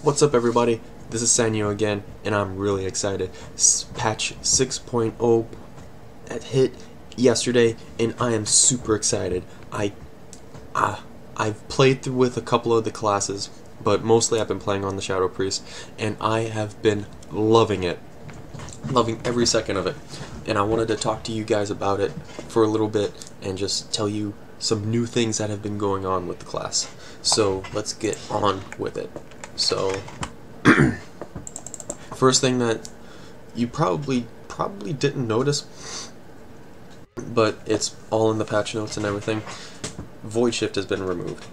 What's up, everybody? This is Sanyo again, and I'm really excited. Patch 6.0 hit yesterday, and I am super excited. I've played through with a couple of the classes, but mostly I've been playing on the Shadow Priest, and I have been loving it, loving every second of it. And I wanted to talk to you guys about it for a little bit and just tell you some new things that have been going on with the class. So let's get on with it. So first thing that you probably didn't notice, but it's all in the patch notes and everything, Void Shift has been removed.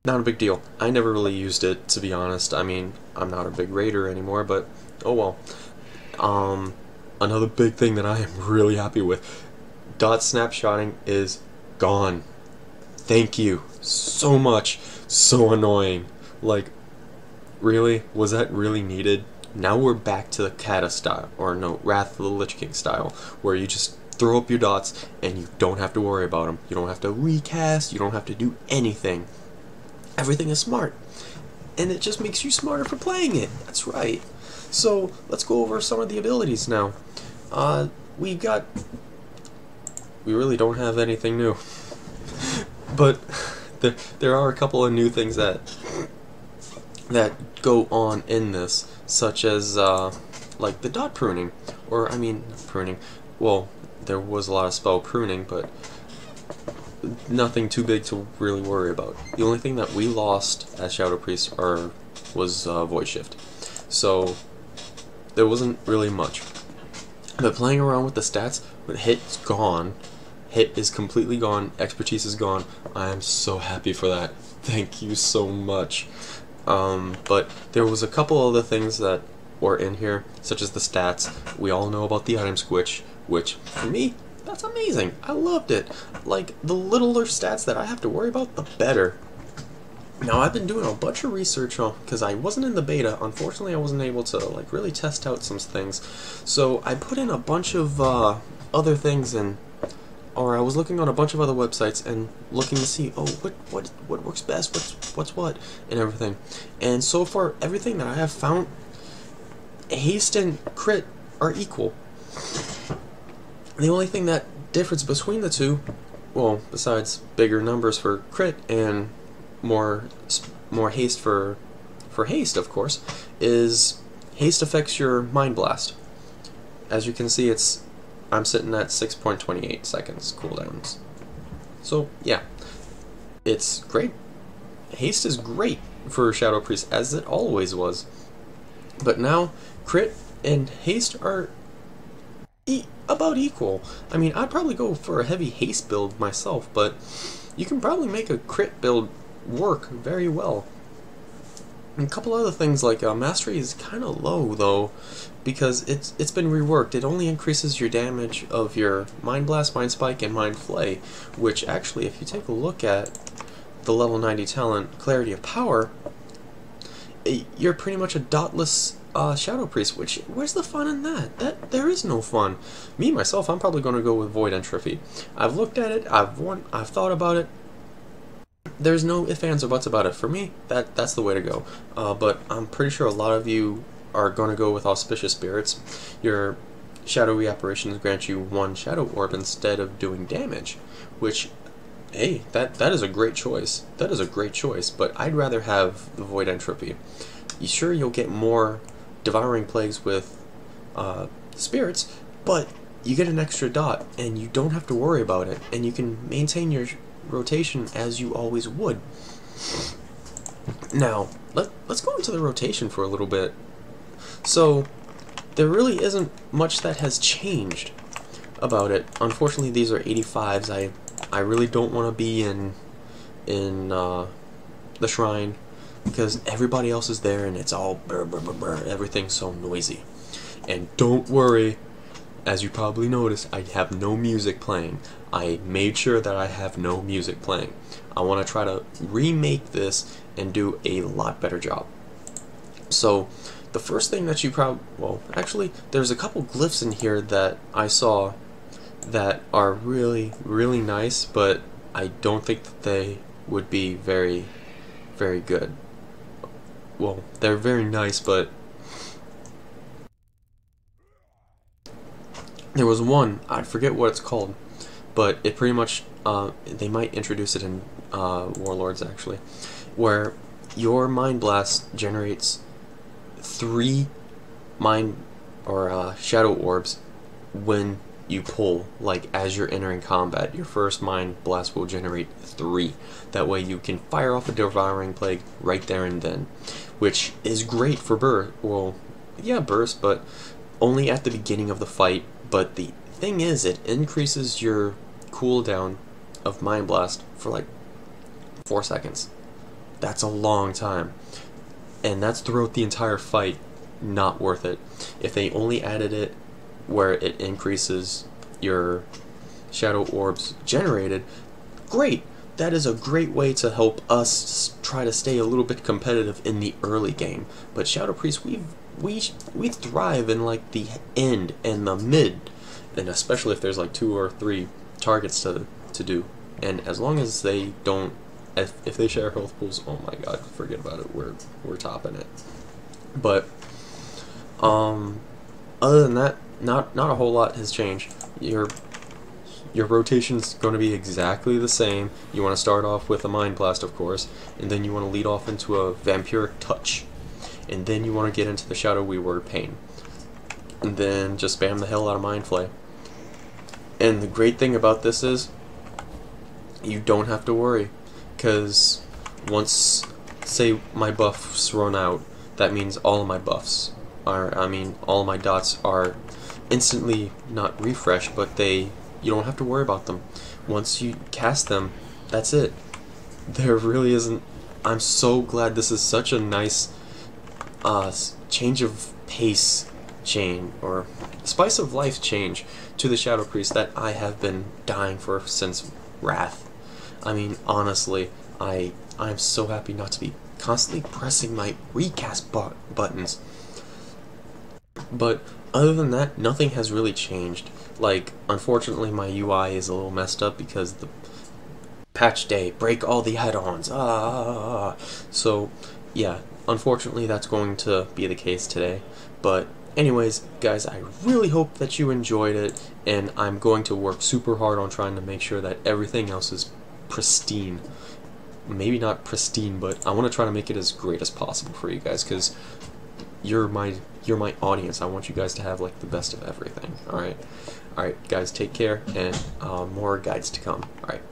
Not a big deal. I never really used it, to be honest. I mean, I'm not a big raider anymore, but oh well. Another big thing that I am really happy with, dot snapshotting is gone. Thank you so much. So annoying. Like, really? Was that really needed? Now we're back to the Kata style, or no, Wrath of the Lich King style, where you just throw up your dots and you don't have to worry about them. You don't have to recast, you don't have to do anything. Everything is smart. And it just makes you smarter for playing it. That's right. So, let's go over some of the abilities now. We really don't have anything new. But there are a couple of new things that go on in this, such as like the dot pruning, or I mean pruning. Well, there was a lot of spell pruning, but nothing too big to really worry about. The only thing that we lost as Shadow Priest was Void Shift, so there wasn't really much. But playing around with the stats, but hit's gone. Hit is completely gone. Expertise is gone. I am so happy for that. Thank you so much. But there was a couple other things that were in here, such as the stats. We all know about the item squitch, which for me, that's amazing. I loved it. Like, the littler stats that I have to worry about, the better. Now, I've been doing a bunch of research on, because I wasn't in the beta. Unfortunately, I wasn't able to like really test out some things. So I put in a bunch of other things, or I was looking on a bunch of other websites and looking to see, oh, what works best, what's what, and everything. And so far, everything that I have found, haste and crit are equal. The only thing that differs between the two, well, besides bigger numbers for crit and more haste for haste, of course, is haste affects your Mind Blast. As you can see, I'm sitting at 6.28 seconds cooldowns. So yeah, it's great. Haste is great for Shadow Priest, as it always was. But now, crit and haste are about equal. I mean, I'd probably go for a heavy haste build myself, but you can probably make a crit build work very well. And a couple other things, like mastery is kind of low though, because it's been reworked. It only increases your damage of your Mind Blast, Mind Spike, and Mind Flay, which actually, if you take a look at the level 90 talent Clarity of Power, you're pretty much a dotless Shadow Priest. Which, where's the fun in that? There is no fun. Me myself, I'm probably going to go with Void Entropy. I've looked at it. I've thought about it. There's no ifs, ands, or buts about it. For me, that's the way to go. But I'm pretty sure a lot of you are going to go with Auspicious Spirits. Your shadowy apparitions grant you 1 Shadow Orb instead of doing damage, which, hey, that is a great choice. That is a great choice, but I'd rather have the Void Entropy. Sure, you'll get more Devouring Plagues with Spirits, but you get an extra dot, and you don't have to worry about it, and you can maintain your rotation as you always would. Now, let's go into the rotation for a little bit. So, there really isn't much that has changed about it. Unfortunately, these are 85s. I really don't want to be in the shrine, because everybody else is there and it's all brr, brr, brr, brr. Everything's so noisy. And don't worry, as you probably noticed, I have no music playing. I made sure that I have no music playing. I want to try to remake this and do a lot better job. So, the first thing that you well, actually, there's a couple glyphs in here that I saw that are really, really nice, but I don't think that they would be very, very good. well, they're very nice, but there was one, I forget what it's called, but it pretty much, they might introduce it in Warlords actually, where your Mind Blast generates 3 Mind or Shadow Orbs when you pull, like as you're entering combat. Your first Mind Blast will generate 3. That way you can fire off a Devouring Plague right there and then, which is great for burst. Well, yeah, burst, but only at the beginning of the fight. But the thing is, it increases your cooldown of Mind Blast for like 4 seconds. That's a long time, and that's throughout the entire fight. Not worth it. If they only added it where it increases your Shadow Orbs generated, great. That is a great way to help us try to stay a little bit competitive in the early game. But Shadow Priest, we thrive in like the end and the mid, and especially if there's like 2 or 3 targets to do. And as long as they don't, if they share health pools, oh my god, forget about it. We're topping it. But other than that, not a whole lot has changed. Your rotation's going to be exactly the same. You want to start off with a Mind Blast, of course, and then you want to lead off into a Vampiric Touch, and then you want to get into the Shadowy Word Pain, and then just spam the hell out of Mind Flay. And the great thing about this is, you don't have to worry, because once, say, my buffs run out, that means all of my buffs are, all of my dots are instantly not refreshed, but you don't have to worry about them. Once you cast them, that's it. There really isn't. I'm so glad this is such a nice change of pace or spice of life change to the Shadow Priest that I have been dying for since Wrath. I mean, honestly, I'm so happy not to be constantly pressing my recast buttons. But other than that, nothing has really changed. Like, unfortunately, my UI is a little messed up because the patch day, break all the add-ons. So, yeah, unfortunately, that's going to be the case today. But anyways, guys, I really hope that you enjoyed it, and I'm going to work super hard on trying to make sure that everything else is pristine. Maybe not pristine, but I want to try to make it as great as possible for you guys, because you're my audience. I want you guys to have like the best of everything. Alright, guys, take care, and more guides to come. Alright.